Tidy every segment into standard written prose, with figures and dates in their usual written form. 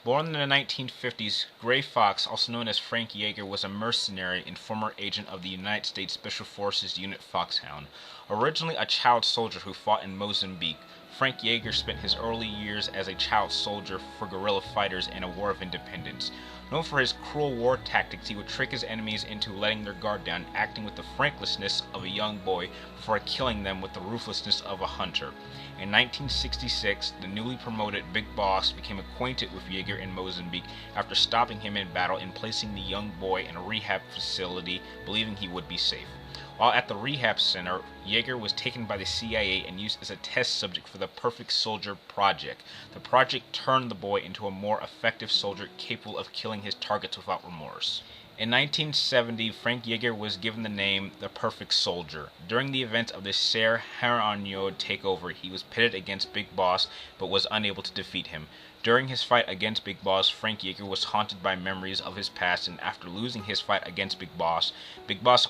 Born in the 1950s, Gray Fox, also known as Frank Yeager, was a mercenary and former agent of the United States Special Forces Unit Foxhound. Originally a child soldier who fought in Mozambique, Frank Yeager spent his early years as a child soldier for guerrilla fighters in a war of independence. Known for his cruel war tactics, he would trick his enemies into letting their guard down, acting with the franklessness of a young boy before killing them with the ruthlessness of a hunter. In 1966, the newly promoted Big Boss became acquainted with Yeager in Mozambique after stopping him in battle and placing the young boy in a rehab facility, believing he would be safe. While at the rehab center, Yeager was taken by the CIA and used as a test subject for the Perfect Soldier Project. The project turned the boy into a more effective soldier capable of killing his targets without remorse. In 1970, Frank Yeager was given the name the Perfect Soldier. During the events of the Ser Haranyo takeover, he was pitted against Big Boss but was unable to defeat him. During his fight against Big Boss, Frank Yeager was haunted by memories of his past, and after losing his fight against Big Boss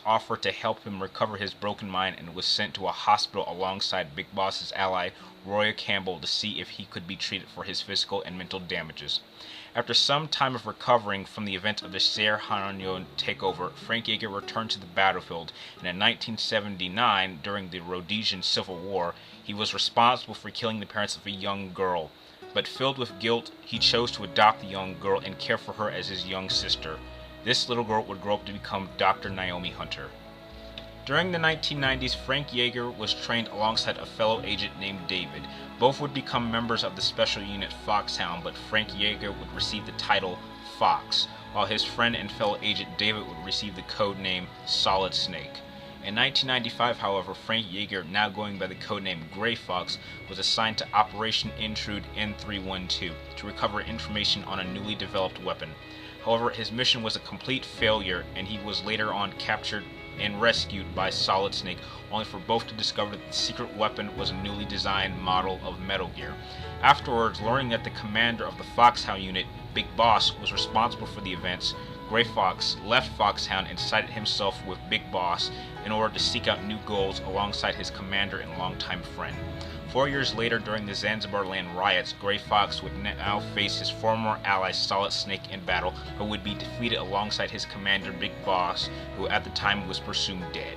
offered to help him recover his broken mind and was sent to a hospital alongside Big Boss's ally, Roy Campbell, to see if he could be treated for his physical and mental damages. After some time of recovering from the events of the Ser Haranyo takeover, Frank Yeager returned to the battlefield, and in 1979, during the Rhodesian Civil War, he was responsible for killing the parents of a young girl. But filled with guilt, he chose to adopt the young girl and care for her as his young sister. This little girl would grow up to become Dr. Naomi Hunter. During the 1990s, Frank Yeager was trained alongside a fellow agent named David. Both would become members of the special unit Foxhound, but Frank Yeager would receive the title Fox, while his friend and fellow agent David would receive the code name Solid Snake. In 1995, however, Frank Yeager, now going by the codename Gray Fox, was assigned to Operation Intrude N312 to recover information on a newly developed weapon. However, his mission was a complete failure, and he was later on captured and rescued by Solid Snake, only for both to discover that the secret weapon was a newly designed model of Metal Gear. Afterwards, learning that the commander of the Foxhound unit, Big Boss, was responsible for the events, Gray Fox left Foxhound and sided himself with Big Boss in order to seek out new goals alongside his commander and longtime friend. 4 years later, during the Zanzibar land riots, Gray Fox would now face his former ally Solid Snake in battle, but would be defeated alongside his commander Big Boss, who at the time was presumed dead.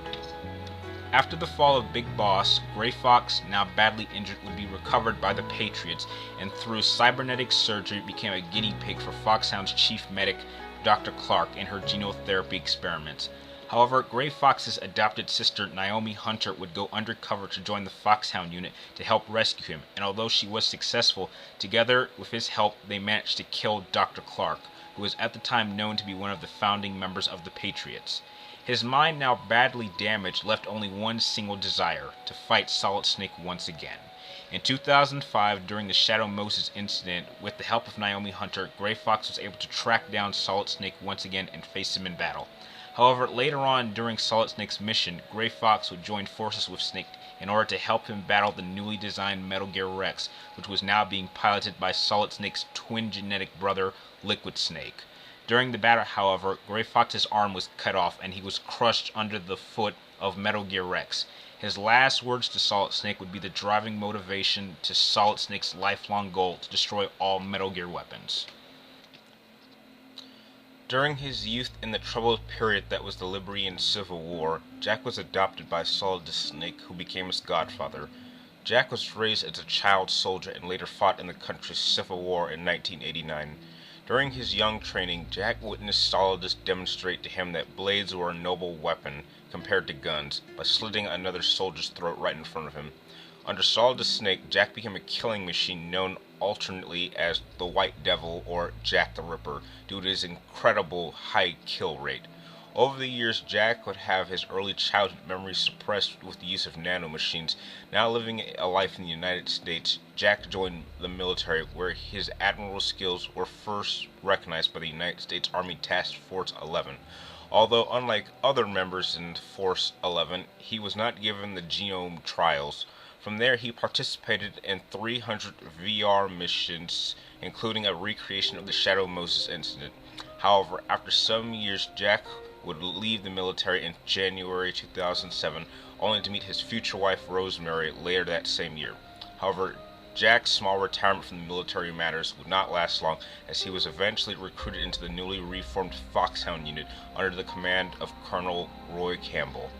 After the fall of Big Boss, Gray Fox, now badly injured, would be recovered by the Patriots, and through cybernetic surgery became a guinea pig for Foxhound's chief medic, Dr. Clark, in her genotherapy experiments. However, Gray Fox's adopted sister Naomi Hunter would go undercover to join the Foxhound unit to help rescue him, and although she was successful, together with his help they managed to kill Dr. Clark, who was at the time known to be one of the founding members of the Patriots. His mind, now badly damaged, left only one single desire: to fight Solid Snake once again. In 2005, during the Shadow Moses incident, with the help of Naomi Hunter, Gray Fox was able to track down Solid Snake once again and face him in battle. However, later on during Solid Snake's mission, Gray Fox would join forces with Snake in order to help him battle the newly designed Metal Gear Rex, which was now being piloted by Solid Snake's twin genetic brother, Liquid Snake. During the battle, however, Gray Fox's arm was cut off and he was crushed under the foot of Metal Gear Rex. His last words to Solid Snake would be the driving motivation to Solid Snake's lifelong goal to destroy all Metal Gear weapons. During his youth in the troubled period that was the Liberian Civil War, Jack was adopted by Solid Snake, who became his godfather. Jack was raised as a child soldier and later fought in the country's Civil War in 1989. During his young training, Jack witnessed Solidus demonstrate to him that blades were a noble weapon compared to guns, by slitting another soldier's throat right in front of him. Under Solidus Snake, Jack became a killing machine known alternately as the White Devil or Jack the Ripper, due to his incredible high kill rate. Over the years, Jack would have his early childhood memories suppressed with the use of nanomachines. Now living a life in the United States, Jack joined the military, where his admirable skills were first recognized by the United States Army Task Force 11. Although, unlike other members in Force 11, he was not given the genome trials. From there, he participated in 300 VR missions, including a recreation of the Shadow Moses incident. However, after some years, Jack would leave the military in January 2007, only to meet his future wife Rosemary later that same year. However, Jack's small retirement from the military matters would not last long, as he was eventually recruited into the newly reformed Foxhound unit under the command of Colonel Roy Campbell.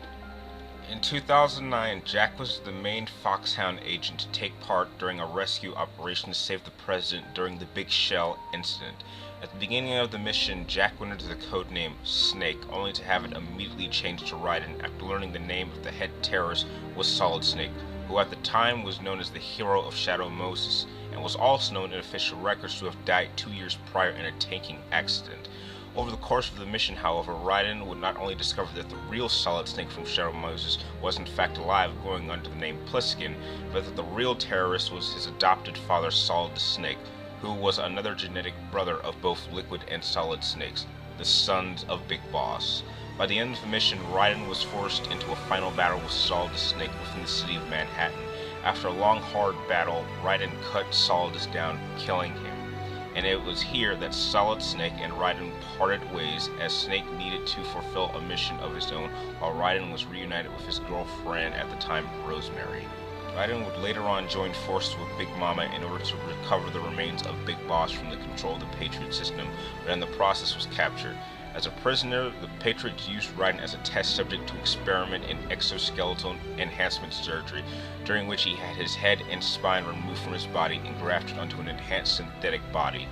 In 2009, Jack was the main Foxhound agent to take part during a rescue operation to save the president during the Big Shell incident. At the beginning of the mission, Jack went under the codename Snake, only to have it immediately changed to Raiden after learning the name of the head terrorist was Solid Snake, who at the time was known as the hero of Shadow Moses, and was also known in official records to have died 2 years prior in a tanking accident. Over the course of the mission, however, Raiden would not only discover that the real Solid Snake from Shadow Moses was in fact alive, going under the name Pliskin, but that the real terrorist was his adopted father, Solid the Snake, who was another genetic brother of both Liquid and Solid Snakes, the sons of Big Boss. By the end of the mission, Raiden was forced into a final battle with Solid the Snake within the city of Manhattan. After a long, hard battle, Raiden cut Solidus down, killing him. And it was here that Solid Snake and Raiden parted ways, as Snake needed to fulfill a mission of his own, while Raiden was reunited with his girlfriend at the time, Rosemary. Raiden would later on join forces with Big Mama in order to recover the remains of Big Boss from the control of the Patriot system, but in the process was captured. As a prisoner, the Patriots used Raiden as a test subject to experiment in exoskeletal enhancement surgery, during which he had his head and spine removed from his body and grafted onto an enhanced synthetic body.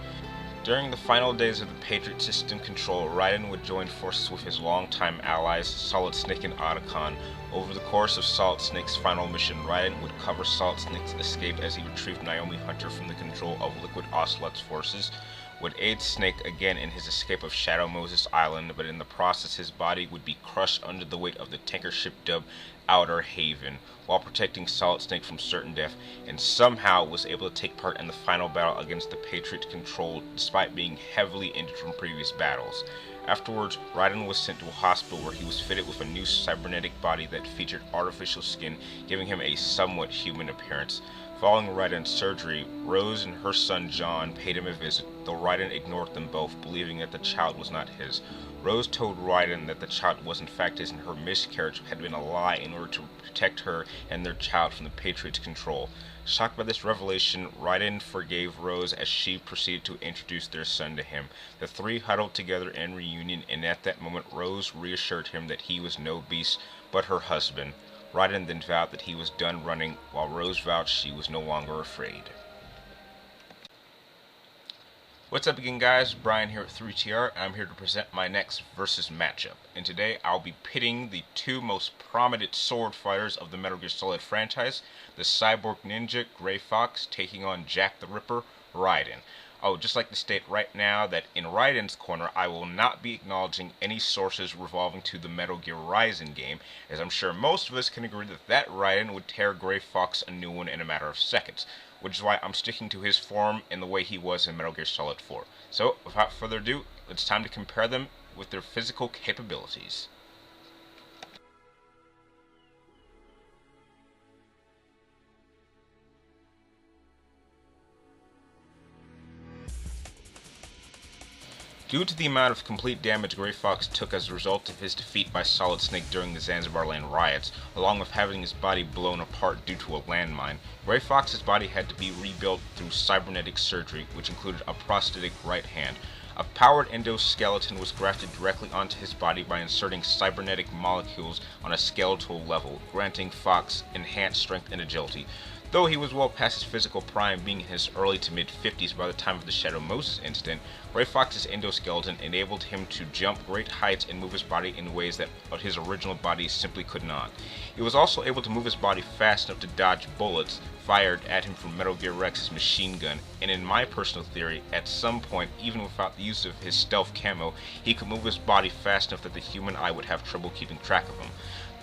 During the final days of the Patriot system control, Raiden would join forces with his longtime allies, Solid Snake and Otacon. Over the course of Solid Snake's final mission, Raiden would cover Solid Snake's escape as he retrieved Naomi Hunter from the control of Liquid Ocelot's forces, would aid Snake again in his escape of Shadow Moses Island, but in the process his body would be crushed under the weight of the tanker ship dubbed Outer Haven, while protecting Solid Snake from certain death, and somehow was able to take part in the final battle against the Patriot control despite being heavily injured from previous battles. Afterwards, Raiden was sent to a hospital where he was fitted with a new cybernetic body that featured artificial skin, giving him a somewhat human appearance. Following Raiden's surgery, Rose and her son John paid him a visit, though Raiden ignored them both, believing that the child was not his. Rose told Raiden that the child was in fact his and her miscarriage had been a lie in order to protect her and their child from the Patriots' control. Shocked by this revelation, Raiden forgave Rose as she proceeded to introduce their son to him. The three huddled together in reunion, and at that moment Rose reassured him that he was no beast, but her husband. Raiden then vowed that he was done running, while Rose vowed she was no longer afraid. What's up again, guys? Brian here at 3TR. I'm here to present my next versus matchup. And today I'll be pitting the two most prominent sword fighters of the Metal Gear Solid franchise, the cyborg ninja Gray Fox taking on Jack the Ripper Raiden. I would just like to state right now that in Raiden's corner, I will not be acknowledging any sources revolving to the Metal Gear Rising game, as I'm sure most of us can agree that Raiden would tear Gray Fox a new one in a matter of seconds, which is why I'm sticking to his form in the way he was in Metal Gear Solid 4. So, without further ado, it's time to compare them with their physical capabilities. Due to the amount of complete damage Gray Fox took as a result of his defeat by Solid Snake during the Zanzibar Land riots, along with having his body blown apart due to a landmine, Gray Fox's body had to be rebuilt through cybernetic surgery, which included a prosthetic right hand. A powered endoskeleton was grafted directly onto his body by inserting cybernetic molecules on a skeletal level, granting Fox enhanced strength and agility. Though he was well past his physical prime, being in his early to mid-50s by the time of the Shadow Moses incident, Gray Fox's endoskeleton enabled him to jump great heights and move his body in ways that his original body simply could not. He was also able to move his body fast enough to dodge bullets fired at him from Metal Gear Rex's machine gun, and in my personal theory, at some point, even without the use of his stealth camo, he could move his body fast enough that the human eye would have trouble keeping track of him.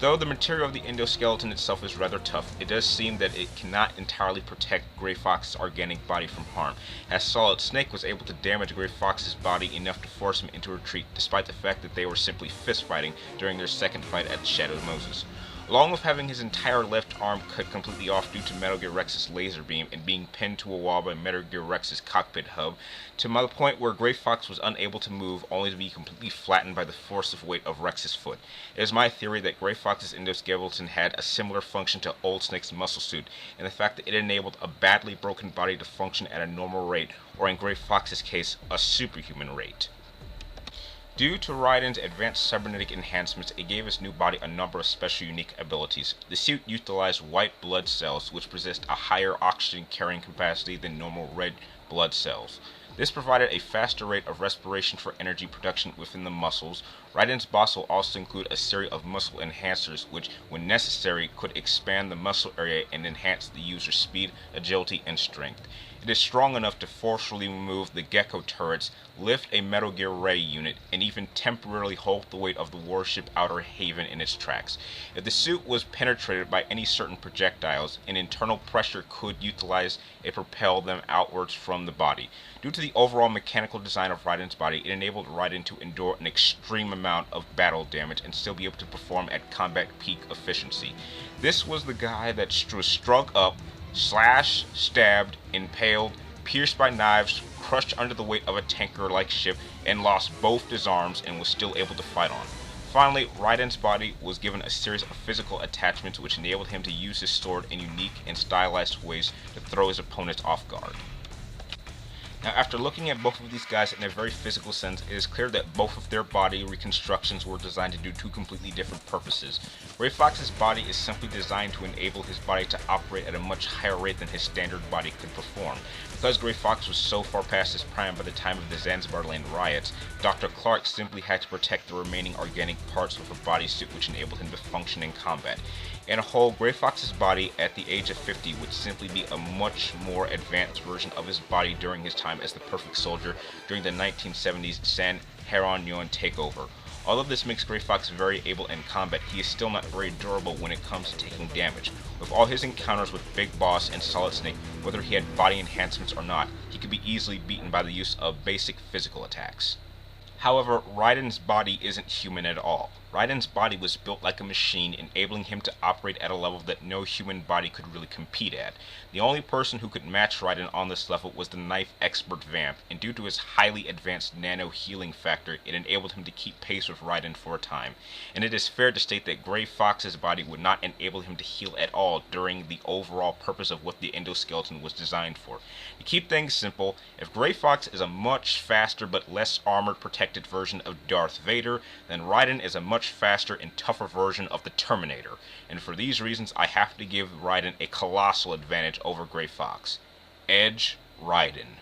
Though the material of the endoskeleton itself is rather tough, it does seem that it cannot entirely protect Gray Fox's organic body from harm, as Solid Snake was able to damage Gray Fox's body enough to force him into retreat, despite the fact that they were simply fist fighting during their second fight at Shadow Moses. Along with having his entire left arm cut completely off due to Metal Gear Rex's laser beam and being pinned to a wall by Metal Gear Rex's cockpit hub, to the point where Gray Fox was unable to move, only to be completely flattened by the force of weight of Rex's foot. It is my theory that Gray Fox's endoskeleton had a similar function to Old Snake's muscle suit, and the fact that it enabled a badly broken body to function at a normal rate, or in Gray Fox's case, a superhuman rate. Due to Raiden's advanced cybernetic enhancements, it gave his new body a number of special unique abilities. The suit utilized white blood cells, which possessed a higher oxygen carrying capacity than normal red blood cells. This provided a faster rate of respiration for energy production within the muscles. Raiden's boss will also include a series of muscle enhancers, which, when necessary, could expand the muscle area and enhance the user's speed, agility, and strength. It is strong enough to forcefully remove the Gecko turrets, lift a Metal Gear Ray unit, and even temporarily hold the weight of the warship Outer Haven in its tracks. If the suit was penetrated by any certain projectiles, an internal pressure could utilize and propel them outwards from the body. Due to the overall mechanical design of Raiden's body, it enabled Raiden to endure an extreme amount of battle damage and still be able to perform at combat peak efficiency. This was the guy that was struck up, slashed, stabbed, impaled, pierced by knives, crushed under the weight of a tanker-like ship, and lost both his arms and was still able to fight on. Finally, Raiden's body was given a series of physical attachments which enabled him to use his sword in unique and stylized ways to throw his opponents off guard. Now, after looking at both of these guys in a very physical sense, it is clear that both of their body reconstructions were designed to do two completely different purposes. Gray Fox's body is simply designed to enable his body to operate at a much higher rate than his standard body could perform. Because Gray Fox was so far past his prime by the time of the Zanzibar Land riots, Dr. Clark simply had to protect the remaining organic parts of a bodysuit which enabled him to function in combat. In a whole, Gray Fox's body at the age of 50 would simply be a much more advanced version of his body during his time as the perfect soldier during the 1970s San Heronion takeover. Although this makes Gray Fox very able in combat, he is still not very durable when it comes to taking damage. With all his encounters with Big Boss and Solid Snake, whether he had body enhancements or not, he could be easily beaten by the use of basic physical attacks. However, Raiden's body isn't human at all. Raiden's body was built like a machine, enabling him to operate at a level that no human body could really compete at. The only person who could match Raiden on this level was the knife expert Vamp, and due to his highly advanced nano healing factor, it enabled him to keep pace with Raiden for a time. And it is fair to state that Gray Fox's body would not enable him to heal at all during the overall purpose of what the endoskeleton was designed for. To keep things simple, if Gray Fox is a much faster but less armored protected version of Darth Vader, then Raiden is a much faster and tougher version of the Terminator, and for these reasons I have to give Raiden a colossal advantage over Gray Fox. Edge Raiden.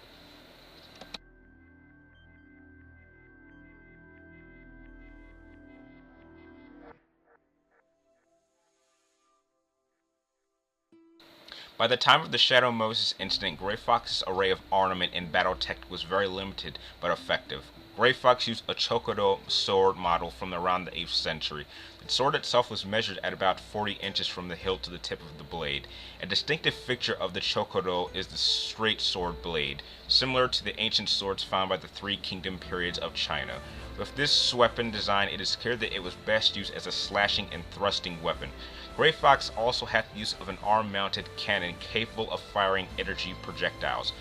By the time of the Shadow Moses incident, Gray Fox's array of armament and battle tech was very limited but effective. Gray Fox used a Chocodo sword model from around the 8th century. The sword itself was measured at about 40 inches from the hilt to the tip of the blade. A distinctive feature of the Chocodo is the straight sword blade, similar to the ancient swords found by the Three Kingdom periods of China. With this weapon design, it is clear that it was best used as a slashing and thrusting weapon. Gray Fox also had the use of an arm-mounted cannon capable of firing energy projectiles.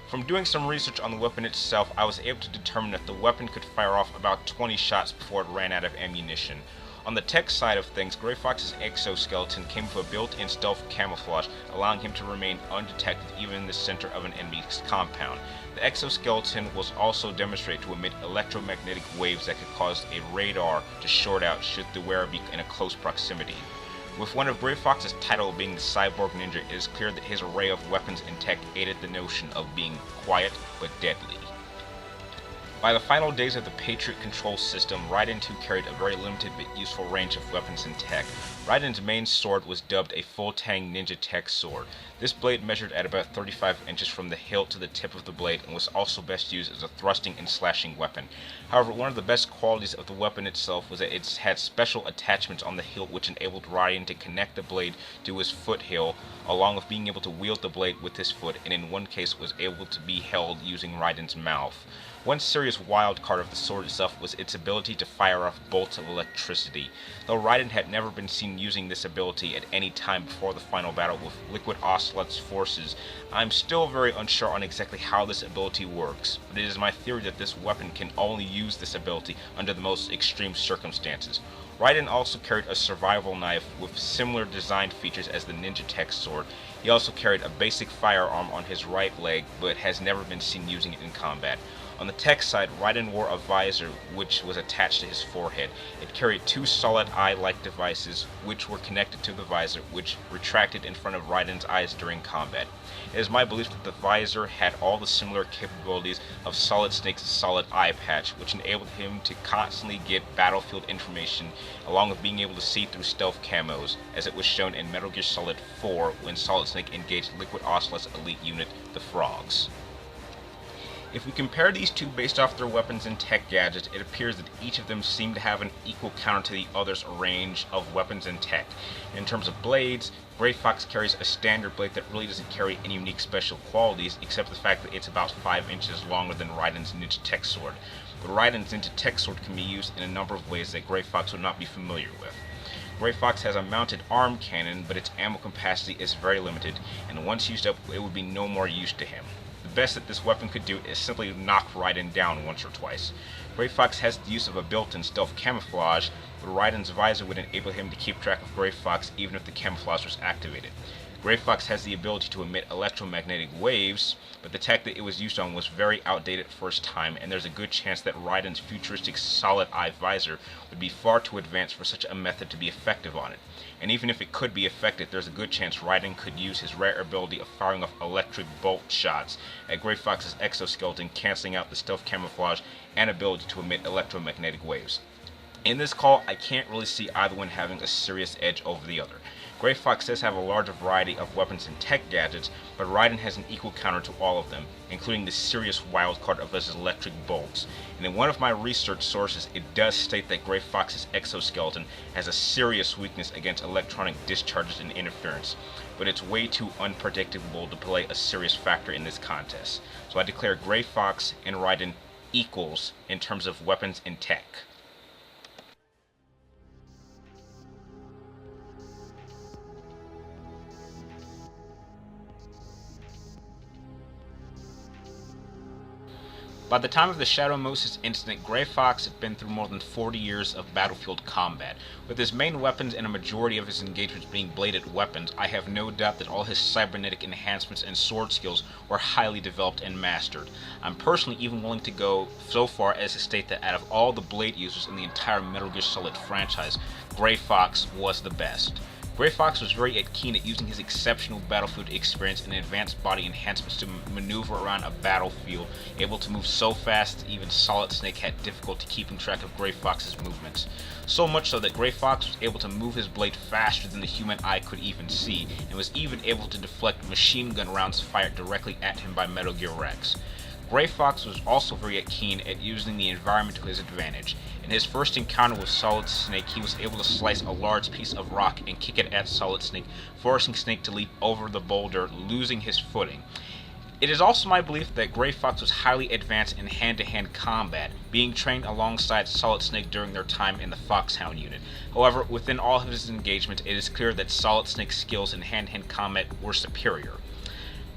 From doing some research on the weapon itself, I was able to determine that the weapon could fire off about 20 shots before it ran out of ammunition. On the tech side of things, Gray Fox's exoskeleton came with a built-in stealth camouflage, allowing him to remain undetected even in the center of an enemy's compound. The exoskeleton was also demonstrated to emit electromagnetic waves that could cause a radar to short out should the wearer be in a close proximity. With one of Gray Fox's title being the Cyborg Ninja, it is clear that his array of weapons and tech aided the notion of being quiet but deadly. By the final days of the Patriot control system, Raiden 2 carried a very limited but useful range of weapons and tech. Raiden's main sword was dubbed a full-tang ninja tech sword. This blade measured at about 35 inches from the hilt to the tip of the blade and was also best used as a thrusting and slashing weapon. However, one of the best qualities of the weapon itself was that it had special attachments on the hilt which enabled Raiden to connect the blade to his foothill, along with being able to wield the blade with his foot, and in one case was able to be held using Raiden's mouth. One serious wild card of the sword itself was its ability to fire off bolts of electricity. Though Raiden had never been seen using this ability at any time before the final battle with Liquid Ocelot's forces, I'm still very unsure on exactly how this ability works, but it is my theory that this weapon can only use this ability under the most extreme circumstances. Raiden also carried a survival knife with similar design features as the Ninja Tech sword. He also carried a basic firearm on his right leg, but has never been seen using it in combat. On the tech side, Raiden wore a visor which was attached to his forehead. It carried two solid eye-like devices which were connected to the visor, which retracted in front of Raiden's eyes during combat. It is my belief that the visor had all the similar capabilities of Solid Snake's solid eye patch, which enabled him to constantly get battlefield information along with being able to see through stealth camos, as it was shown in Metal Gear Solid 4 when Solid Snake engaged Liquid Ocelot's elite unit, the Frogs. If we compare these two based off their weapons and tech gadgets, it appears that each of them seem to have an equal counter to the other's range of weapons and tech. In terms of blades, Gray Fox carries a standard blade that really doesn't carry any unique special qualities, except the fact that it's about 5 inches longer than Raiden's Ninja Tech sword. But Raiden's Ninja Tech sword can be used in a number of ways that Gray Fox would not be familiar with. Gray Fox has a mounted arm cannon, but its ammo capacity is very limited, and once used up, it would be no more use to him. The best that this weapon could do is simply knock Raiden down once or twice. Gray Fox has the use of a built-in stealth camouflage, but Raiden's visor would enable him to keep track of Gray Fox even if the camouflage was activated. Gray Fox has the ability to emit electromagnetic waves, but the tech that it was used on was very outdated for its time, and there's a good chance that Raiden's futuristic solid-eye visor would be far too advanced for such a method to be effective on it. And even if it could be effective, there's a good chance Raiden could use his rare ability of firing off electric bolt shots at Gray Fox's exoskeleton, cancelling out the stealth camouflage and ability to emit electromagnetic waves. In this call, I can't really see either one having a serious edge over the other. Gray Fox does have a larger variety of weapons and tech gadgets, but Raiden has an equal counter to all of them, including the serious wildcard of his electric bolts. And in one of my research sources, it does state that Gray Fox's exoskeleton has a serious weakness against electronic discharges and interference, but it's way too unpredictable to play a serious factor in this contest. So I declare Gray Fox and Raiden equals in terms of weapons and tech. By the time of the Shadow Moses incident, Gray Fox had been through more than 40 years of battlefield combat. With his main weapons and a majority of his engagements being bladed weapons, I have no doubt that all his cybernetic enhancements and sword skills were highly developed and mastered. I'm personally even willing to go so far as to state that out of all the blade users in the entire Metal Gear Solid franchise, Gray Fox was the best. Gray Fox was very keen at using his exceptional battlefield experience and advanced body enhancements to maneuver around a battlefield, able to move so fast that even Solid Snake had difficulty keeping track of Gray Fox's movements. So much so that Gray Fox was able to move his blade faster than the human eye could even see, and was even able to deflect machine gun rounds fired directly at him by Metal Gear Rex. Gray Fox was also very keen at using the environment to his advantage. In his first encounter with Solid Snake, he was able to slice a large piece of rock and kick it at Solid Snake, forcing Snake to leap over the boulder, losing his footing. It is also my belief that Gray Fox was highly advanced in hand-to-hand combat, being trained alongside Solid Snake during their time in the Foxhound unit. However, within all of his engagements, it is clear that Solid Snake's skills in hand-to-hand combat were superior.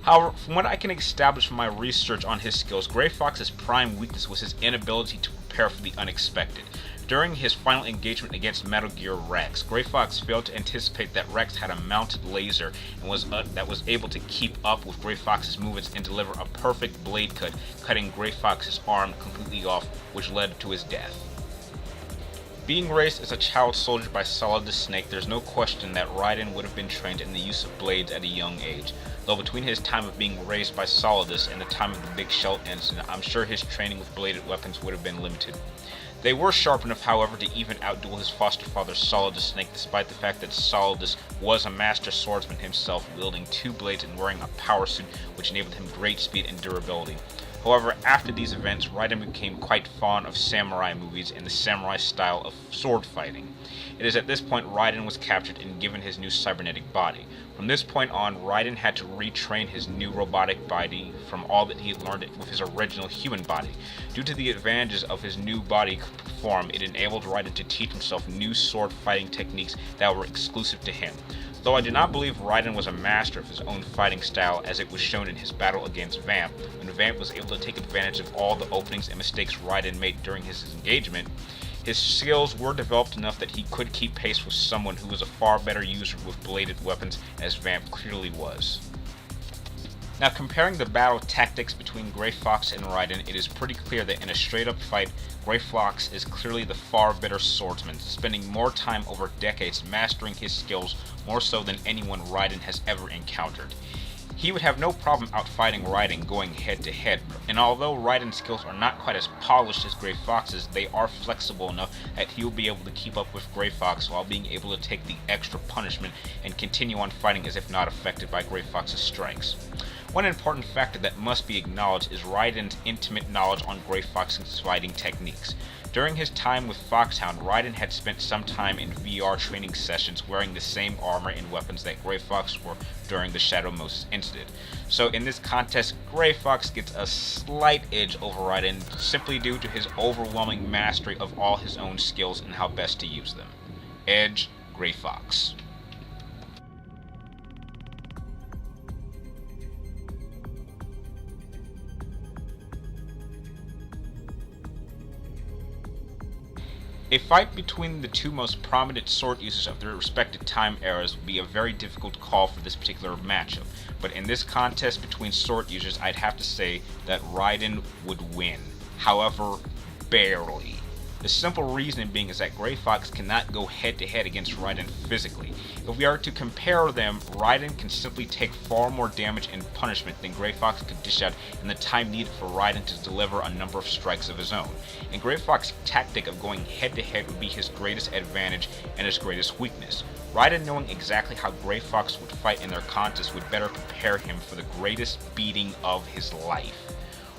However, from what I can establish from my research on his skills, Gray Fox's prime weakness was his inability to prepare for the unexpected. During his final engagement against Metal Gear Rex, Gray Fox failed to anticipate that Rex had a mounted laser and that was able to keep up with Gray Fox's movements and deliver a perfect blade cut, cutting Gray Fox's arm completely off, which led to his death. Being raised as a child soldier by Solid the Snake, there's no question that Raiden would have been trained in the use of blades at a young age. Though between his time of being raised by Solidus and the time of the Big Shell incident, I'm sure his training with bladed weapons would have been limited. They were sharp enough, however, to even outduel his foster father Solid the Snake, despite the fact that Solidus was a master swordsman himself, wielding 2 blades and wearing a power suit which enabled him great speed and durability. However, after these events, Raiden became quite fond of samurai movies and the samurai style of sword fighting. It is at this point Raiden was captured and given his new cybernetic body. From this point on, Raiden had to retrain his new robotic body from all that he had learned with his original human body. Due to the advantages of his new body form, it enabled Raiden to teach himself new sword fighting techniques that were exclusive to him. Though I do not believe Raiden was a master of his own fighting style, as it was shown in his battle against Vamp, when Vamp was able to take advantage of all the openings and mistakes Raiden made during his engagement, his skills were developed enough that he could keep pace with someone who was a far better user with bladed weapons, as Vamp clearly was. Now, comparing the battle tactics between Gray Fox and Raiden, it is pretty clear that in a straight-up fight, Gray Fox is clearly the far better swordsman, spending more time over decades mastering his skills more so than anyone Raiden has ever encountered. He would have no problem outfighting Raiden going head-to-head, and although Raiden's skills are not quite as polished as Gray Fox's, they are flexible enough that he will be able to keep up with Gray Fox while being able to take the extra punishment and continue on fighting as if not affected by Gray Fox's strikes. One important factor that must be acknowledged is Raiden's intimate knowledge on Gray Fox's fighting techniques. During his time with Foxhound, Raiden had spent some time in VR training sessions wearing the same armor and weapons that Gray Fox wore during the Shadow Moses incident. So in this contest, Gray Fox gets a slight edge over Raiden simply due to his overwhelming mastery of all his own skills and how best to use them. Edge, Gray Fox. A fight between the two most prominent sword users of their respective time eras would be a very difficult call for this particular matchup, but in this contest between sword users, I'd have to say that Raiden would win. However, barely. The simple reason being is that Gray Fox cannot go head-to-head against Raiden physically. If we are to compare them, Raiden can simply take far more damage and punishment than Gray Fox could dish out in the time needed for Raiden to deliver a number of strikes of his own. And Gray Fox's tactic of going head-to-head would be his greatest advantage and his greatest weakness. Raiden, knowing exactly how Gray Fox would fight in their contest, would better prepare him for the greatest beating of his life.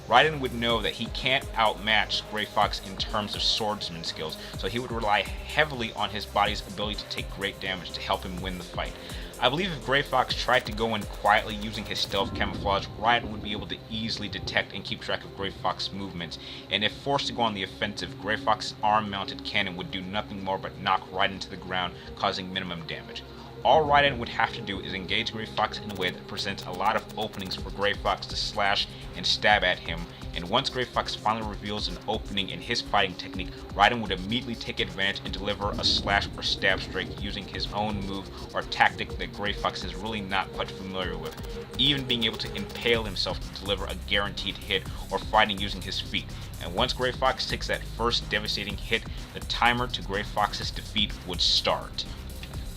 Raiden would know that he can't outmatch Gray Fox in terms of swordsman skills, so he would rely heavily on his body's ability to take great damage to help him win the fight. I believe if Gray Fox tried to go in quietly using his stealth camouflage, Raiden would be able to easily detect and keep track of Gray Fox's movements, and if forced to go on the offensive, Gray Fox's arm-mounted cannon would do nothing more but knock Raiden to the ground, causing minimum damage. All Raiden would have to do is engage Gray Fox in a way that presents a lot of openings for Gray Fox to slash and stab at him, and once Gray Fox finally reveals an opening in his fighting technique, Raiden would immediately take advantage and deliver a slash or stab strike using his own move or tactic that Gray Fox is really not quite familiar with, even being able to impale himself to deliver a guaranteed hit or fighting using his feet. And once Gray Fox takes that first devastating hit, the timer to Gray Fox's defeat would start.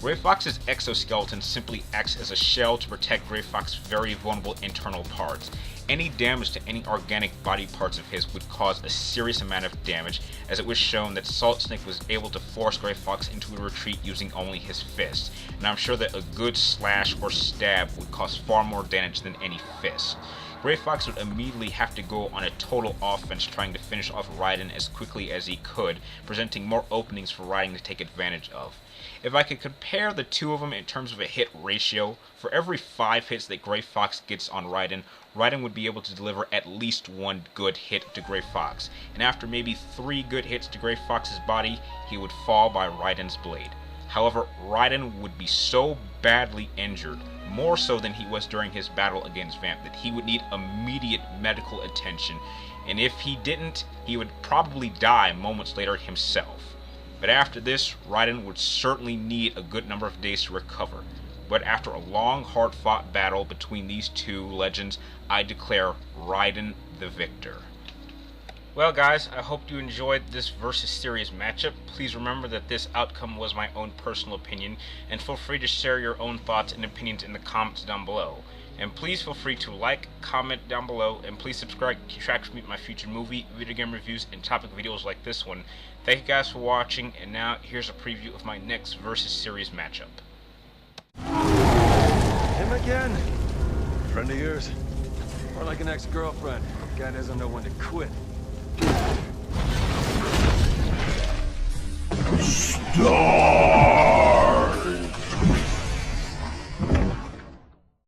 Gray Fox's exoskeleton simply acts as a shell to protect Gray Fox's very vulnerable internal parts. Any damage to any organic body parts of his would cause a serious amount of damage, as it was shown that Solid Snake was able to force Gray Fox into a retreat using only his fists, and I'm sure that a good slash or stab would cause far more damage than any fist. Gray Fox would immediately have to go on a total offense trying to finish off Raiden as quickly as he could, presenting more openings for Raiden to take advantage of. If I could compare the two of them in terms of a hit ratio, for every 5 hits that Gray Fox gets on Raiden, Raiden would be able to deliver at least 1 good hit to Gray Fox, and after maybe 3 good hits to Gray Fox's body, he would fall by Raiden's blade. However, Raiden would be so badly injured, more so than he was during his battle against Vamp, that he would need immediate medical attention, and if he didn't, he would probably die moments later himself. But after this, Raiden would certainly need a good number of days to recover. But after a long, hard-fought battle between these two legends, I declare Raiden the victor. Well guys, I hope you enjoyed this versus series matchup. Please remember that this outcome was my own personal opinion, and feel free to share your own thoughts and opinions in the comments down below. And please feel free to like, comment down below, and please subscribe to keep track with me my future movie, video game reviews, and topic videos like this one. Thank you guys for watching, and now here's a preview of my next Versus Series matchup. Him again? Friend of yours? Or like an ex-girlfriend? Guy doesn't know when to quit. Stop!